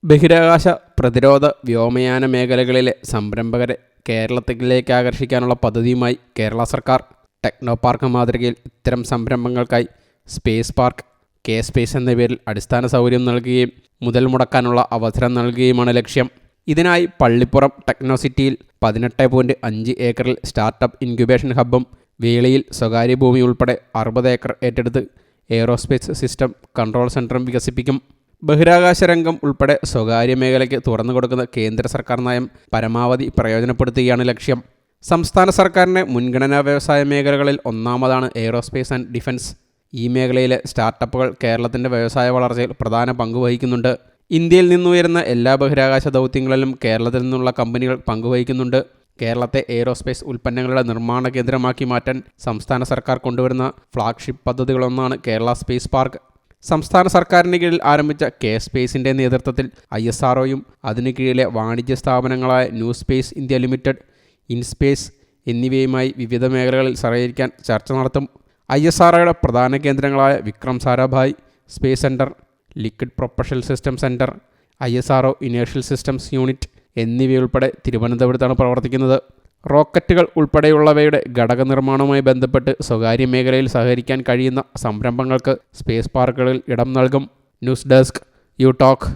ബഹിരാകാശ, പ്രതിരോധ, വ്യോമയാന മേഖലകളിലെ സംരംഭകരെ കേരളത്തിലേക്ക് ആകർഷിക്കാനുള്ള പദ്ധതിയുമായി കേരള സർക്കാർ. ടെക്നോ പാർക്ക് മാതൃകയിൽ ഇത്തരം സംരംഭങ്ങൾക്കായി സ്പേസ് പാർക്ക്, കെ സ്പേസ് എന്ന പേരിൽ അടിസ്ഥാന സൗകര്യം നൽകുകയും മുതൽ മുടക്കാനുള്ള അവസരം നൽകുകയുമാണ് ലക്ഷ്യം. ഇതിനായി പള്ളിപ്പുറം ടെക്നോസിറ്റിയിൽ 18.5 ഏക്കറിൽ സ്റ്റാർട്ടപ്പ് ഇൻക്യുബേഷൻ ഹബ്ബും വേളിയിൽ സ്വകാര്യ ഭൂമി ഉൾപ്പെടെ 60 ഏക്കർ ഏറ്റെടുത്ത് എയ്റോസ്പേസ് സിസ്റ്റം കൺട്രോൾ സെൻറ്ററും വികസിപ്പിക്കും. ബഹിരാകാശ രംഗം ഉൾപ്പെടെ സ്വകാര്യ മേഖലയ്ക്ക് തുറന്നു കൊടുക്കുന്ന കേന്ദ്ര സർക്കാർ നയം പരമാവധി പ്രയോജനപ്പെടുത്തുകയാണ് ലക്ഷ്യം. സംസ്ഥാന സർക്കാരിൻ്റെ മുൻഗണനാ വ്യവസായ മേഖലകളിൽ ഒന്നാമതാണ് എയ്റോസ്പേസ് ആൻഡ് ഡിഫൻസ്. ഈ മേഖലയിലെ സ്റ്റാർട്ടപ്പുകൾ കേരളത്തിൻ്റെ വ്യവസായ വളർച്ചയിൽ പ്രധാന പങ്ക് വഹിക്കുന്നുണ്ട്. ഇന്ത്യയിൽ നിന്നുയരുന്ന എല്ലാ ബഹിരാകാശ ദൗത്യങ്ങളിലും കേരളത്തിൽ നിന്നുള്ള കമ്പനികൾ പങ്കുവഹിക്കുന്നുണ്ട്. കേരളത്തെ എയ്റോസ്പേസ് ഉൽപ്പന്നങ്ങളുടെ നിർമ്മാണ കേന്ദ്രമാക്കി മാറ്റാൻ സംസ്ഥാന സർക്കാർ കൊണ്ടുവരുന്ന ഫ്ലാഗ്ഷിപ്പ് പദ്ധതികളൊന്നാണ് കേരള സ്പേസ് പാർക്ക്. സംസ്ഥാന സർക്കാരിന് കീഴിൽ ആരംഭിച്ച കെ സ്പേസിൻ്റെ നേതൃത്വത്തിൽ ISROയും അതിനു കീഴിലെ വാണിജ്യ സ്ഥാപനങ്ങളായ New Space India Limited, Inspace എന്നിവയുമായി വിവിധ മേഖലകളിൽ സഹകരിക്കാൻ ചർച്ച നടത്തും. ISROയുടെ പ്രധാന കേന്ദ്രങ്ങളായ Vikram Sarabhai Space Centre, Liquid Propulsion System Centre, ISRO Inertial Systems Unit എന്നിവയുൾപ്പെടെ തിരുവനന്തപുരത്താണ് പ്രവർത്തിക്കുന്നത്. റോക്കറ്റുകൾ ഉൾപ്പെടെയുള്ളവയുടെ ഘടക നിർമ്മാണവുമായി ബന്ധപ്പെട്ട് സ്വകാര്യ മേഖലയിൽ സഹകരിക്കാൻ കഴിയുന്ന സംരംഭങ്ങൾക്ക് സ്പേസ് പാർക്കുകളിൽ ഇടം നൽകും. News desk, you talk.